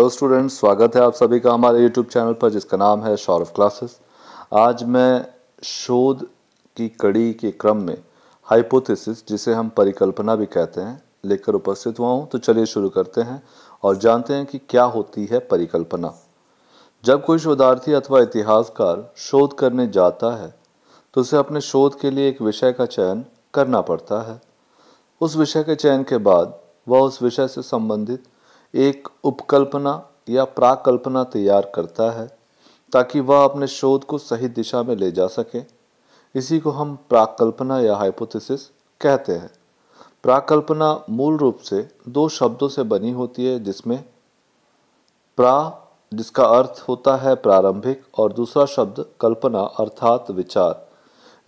Hello students, स्वागत है आप सभी का हमारे यूट्यूब चैनल पर जिसका नाम है सौरभ क्लासेस। आज मैं शोध की कड़ी के क्रम में हाइपोथेसिस, जिसे हम परिकल्पना भी कहते हैं, लेकर उपस्थित हुआ हूँ। तो चलिए शुरू करते हैं और जानते हैं कि क्या होती है परिकल्पना। जब कोई शोधार्थी अथवा इतिहासकार शोध करने जाता है तो उसे अपने शोध के लिए एक विषय का चयन करना पड़ता है। उस विषय के चयन के बाद वह उस विषय से संबंधित एक उपकल्पना या प्राकल्पना तैयार करता है ताकि वह अपने शोध को सही दिशा में ले जा सके। इसी को हम प्राकल्पना या हाइपोथेसिस कहते हैं। प्राकल्पना मूल रूप से दो शब्दों से बनी होती है, जिसमें प्रा, जिसका अर्थ होता है प्रारंभिक, और दूसरा शब्द कल्पना अर्थात विचार।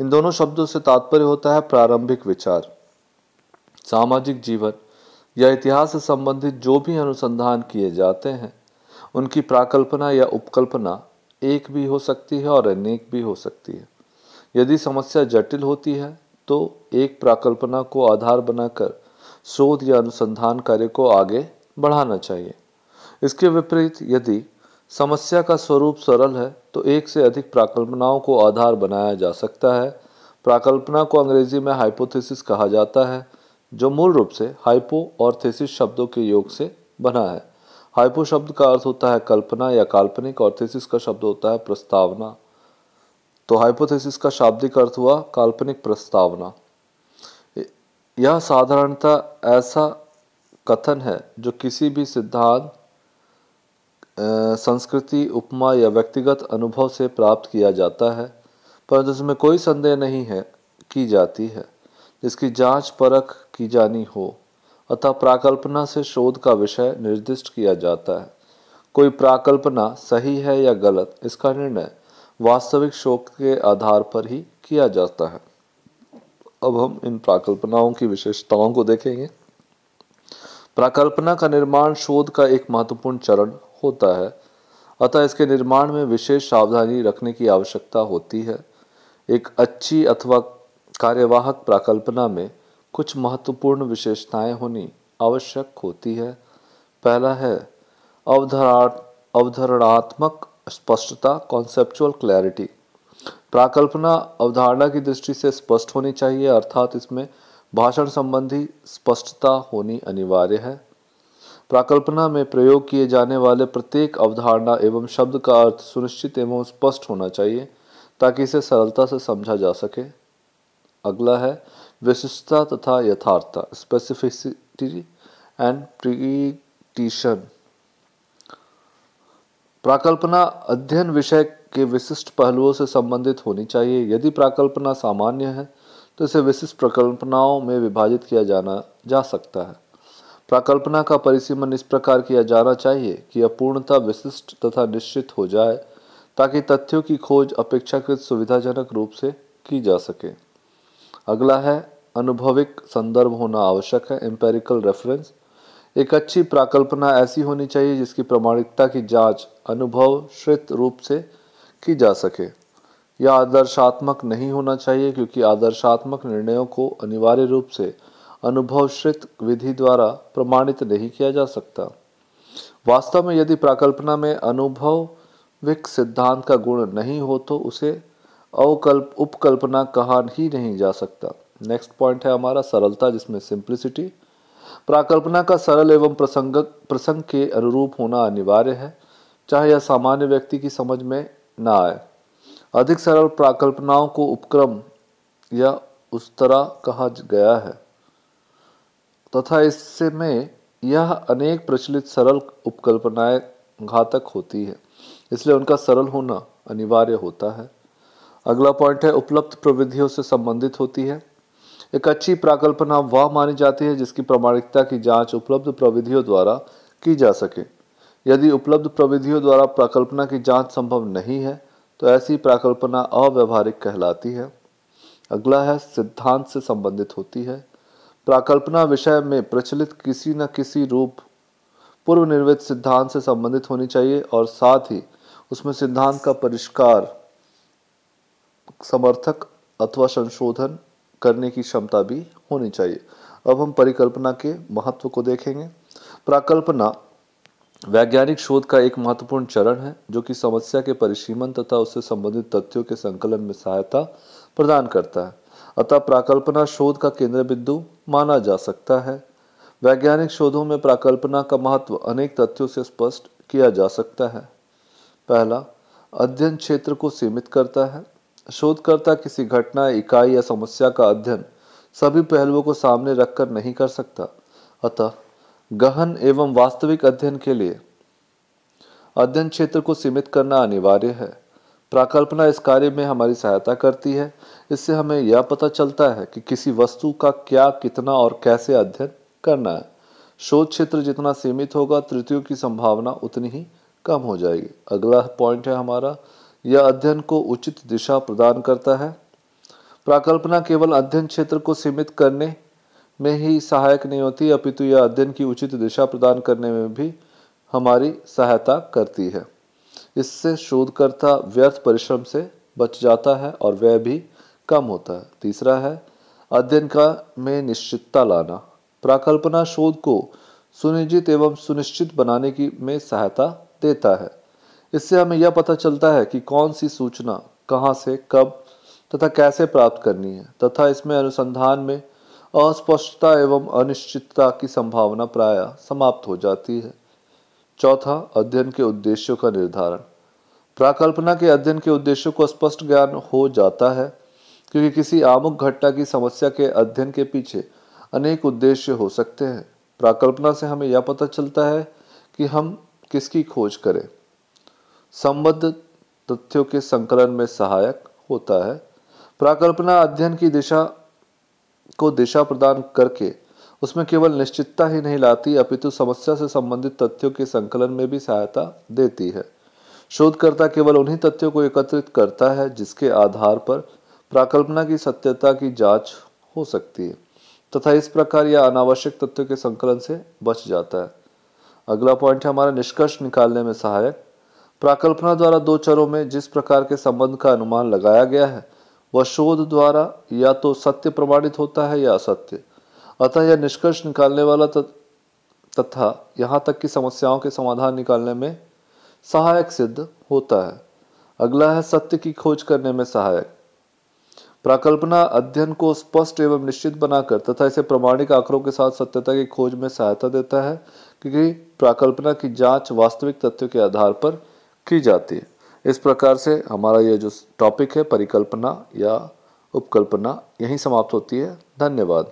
इन दोनों शब्दों से तात्पर्य होता है प्रारंभिक विचार। सामाजिक जीवन या इतिहास से संबंधित जो भी अनुसंधान किए जाते हैं उनकी प्राकल्पना या उपकल्पना एक भी हो सकती है और अनेक भी हो सकती है। यदि समस्या जटिल होती है तो एक प्राकल्पना को आधार बनाकर शोध या अनुसंधान कार्य को आगे बढ़ाना चाहिए। इसके विपरीत यदि समस्या का स्वरूप सरल है तो एक से अधिक प्राकल्पनाओं को आधार बनाया जा सकता है। प्राकल्पना को अंग्रेजी में हाइपोथेसिस कहा जाता है, जो मूल रूप से हाइपो और थेसिस शब्दों के योग से बना है। हाइपो शब्द का अर्थ होता है कल्पना या काल्पनिक, और थेसिस का शब्द होता है प्रस्तावना। तो हाइपोथेसिस का शाब्दिक अर्थ हुआ काल्पनिक प्रस्तावना। यह साधारणतः ऐसा कथन है जो किसी भी सिद्धांत, संस्कृति, उपमा या व्यक्तिगत अनुभव से प्राप्त किया जाता है, परंतु इसमें कोई संदेह नहीं है की जाती है, जिसकी जांच परख की जानी हो। अतः प्राकल्पना से शोध का विषय निर्दिष्ट किया जाता है। कोई प्राकल्पना सही है या गलत, इसका निर्णय वास्तविक शोध के आधार पर ही किया जाता है। अब हम इन प्राकल्पनाओं की विशेषताओं को देखेंगे। प्राकल्पना का निर्माण शोध का एक महत्वपूर्ण चरण होता है, अतः इसके निर्माण में विशेष सावधानी रखने की आवश्यकता होती है। एक अच्छी अथवा कार्यवाहक प्राकल्पना में कुछ महत्वपूर्ण विशेषताएं होनी आवश्यक होती है। पहला है अवधारणात्मक स्पष्टता, कॉन्सेप्चुअल क्लैरिटी। प्राकल्पना अवधारणा की दृष्टि से स्पष्ट होनी चाहिए, अर्थात इसमें भाषण संबंधी स्पष्टता होनी अनिवार्य है। प्राकल्पना में प्रयोग किए जाने वाले प्रत्येक अवधारणा एवं शब्द का अर्थ सुनिश्चित एवं स्पष्ट होना चाहिए ताकि इसे सरलता से समझा जा सके। अगला है विशिष्टता तथा यथार्थता, स्पेसिफिसिटी एंड प्रिसिशन। प्राकल्पना अध्ययन विषय के विशिष्ट पहलुओं से संबंधित होनी चाहिए। यदि प्राकल्पना सामान्य है तो इसे विशिष्ट प्रकल्पनाओं में विभाजित किया जाना जा सकता है। प्राकल्पना का परिसीमन इस प्रकार किया जाना चाहिए कि यह पूर्णतः विशिष्ट तथा निश्चित हो जाए ताकि तथ्यों की खोज अपेक्षाकृत सुविधाजनक रूप से की जा सके। अगला है अनुभविक संदर्भ होना आवश्यक है, एम्पेरिकल रेफरेंस। एक अच्छी प्राकल्पना ऐसी होनी चाहिए जिसकी प्रामाणिकता की जांच अनुभवश्रित रूप से की जा सके। यह आदर्शात्मक नहीं होना चाहिए, क्योंकि आदर्शात्मक निर्णयों को अनिवार्य रूप से अनुभवश्रित विधि द्वारा प्रमाणित नहीं किया जा सकता। वास्तव में यदि प्राकल्पना में अनुभविक सिद्धांत का गुण नहीं हो तो उसे उपकल्पना कहा ही नहीं जा सकता। नेक्स्ट पॉइंट है हमारा सरलता, जिसमें सिंप्लिसिटी। प्राकल्पना का सरल एवं प्रसंग के अनुरूप होना अनिवार्य है, चाहे यह सामान्य व्यक्ति की समझ में न आए। अधिक सरल प्राकल्पनाओं को उपक्रम या उस्तरा कहा गया है तथा इसमें यह अनेक प्रचलित सरल उपकल्पनाएं घातक होती है, इसलिए उनका सरल होना अनिवार्य होता है। अगला पॉइंट है उपलब्ध प्रविधियों से संबंधित होती है। एक अच्छी प्राकल्पना वह मानी जाती है जिसकी प्रामाणिकता की जांच उपलब्ध प्रविधियों द्वारा की जा सके। यदि उपलब्ध प्रविधियों द्वारा प्राकल्पना की जांच संभव नहीं है तो ऐसी प्राकल्पना अव्यावहारिक कहलाती है। अगला है सिद्धांत से संबंधित होती है। प्राकल्पना विषय में प्रचलित किसी न किसी रूप पूर्व निर्मित सिद्धांत से संबंधित होनी चाहिए और साथ ही उसमें सिद्धांत का परिष्कार, समर्थक अथवा संशोधन करने की क्षमता भी होनी चाहिए। अब हम परिकल्पना के महत्व को देखेंगे। प्राकल्पना वैज्ञानिक शोध का एक महत्वपूर्ण चरण है जो कि समस्या के परिसीमन तथा उससे संबंधित तथ्यों के संकलन में सहायता प्रदान करता है। अतः प्राकल्पना शोध का केंद्र बिंदु माना जा सकता है। वैज्ञानिक शोधों में प्राकल्पना का महत्व अनेक तथ्यों से स्पष्ट किया जा सकता है। पहला, अध्ययन क्षेत्र को सीमित करता है। शोधकर्ता किसी घटना, इकाई या समस्या का अध्ययन सभी पहलुओं को सामने रखकर नहीं कर सकता। अतः गहन एवं वास्तविक अध्ययन के लिए अध्ययन क्षेत्र को सीमित करना अनिवार्य है। प्राकल्पना इस कार्य में हमारी सहायता करती है। इससे हमें यह पता चलता है कि किसी वस्तु का क्या, कितना और कैसे अध्ययन करना है। शोध क्षेत्र जितना सीमित होगा, त्रुटियों की संभावना उतनी ही कम हो जाएगी। अगला पॉइंट है हमारा, यह अध्ययन को उचित दिशा प्रदान करता है। प्राकल्पना केवल अध्ययन क्षेत्र को सीमित करने में ही सहायक नहीं होती, अपितु यह अध्ययन की उचित दिशा प्रदान करने में भी हमारी सहायता करती है। इससे शोधकर्ता व्यर्थ परिश्रम से बच जाता है और व्यय भी कम होता है। तीसरा है अध्ययन का में निश्चितता लाना। प्राकल्पना शोध को सुनिश्चित एवं सुनिश्चित बनाने की में सहायता देता है। इससे हमें यह पता चलता है कि कौन सी सूचना कहाँ से, कब तथा कैसे प्राप्त करनी है तथा इसमें अनुसंधान में अस्पष्टता एवं अनिश्चितता की संभावना प्रायः समाप्त हो जाती है। चौथा, अध्ययन के उद्देश्यों का निर्धारण। प्राकल्पना के अध्ययन के उद्देश्यों को स्पष्ट ज्ञान हो जाता है, क्योंकि किसी आमुख घटना की समस्या के अध्ययन के पीछे अनेक उद्देश्य हो सकते हैं। प्राकल्पना से हमें यह पता चलता है कि हम किसकी खोज करें। संबद्ध तथ्यों के संकलन में सहायक होता है। प्राकल्पना अध्ययन की दिशा को दिशा प्रदान करके उसमें केवल निश्चितता ही नहीं लाती, अपितु समस्या से संबंधित तथ्यों के संकलन में भी सहायता देती है। शोधकर्ता केवल उन्हीं तथ्यों को एकत्रित करता है जिसके आधार पर प्राकल्पना की सत्यता की जांच हो सकती है तथा इस प्रकार यह अनावश्यक तथ्यों के संकलन से बच जाता है। अगला पॉइंट है हमारा, निष्कर्ष निकालने में सहायक। प्राकल्पना द्वारा दो चरों में जिस प्रकार के संबंध का अनुमान लगाया गया है वह शोध द्वारा या तो सत्य प्रमाणित होता है या असत्य। अतः यह निष्कर्ष निकालने वाला तथा यहाँ तक कि समस्याओं के समाधान निकालने में सहायक सिद्ध होता है। अगला है सत्य की खोज करने में सहायक। प्राकल्पना अध्ययन को स्पष्ट एवं निश्चित बनाकर तथा इसे प्रमाणिक आंकड़ों के साथ सत्यता की खोज में सहायता देता है, क्योंकि प्राकल्पना की जांच वास्तविक तथ्यों के आधार पर की जाती है। इस प्रकार से हमारा यह जो टॉपिक है परिकल्पना या उपकल्पना यहीं समाप्त होती है। धन्यवाद।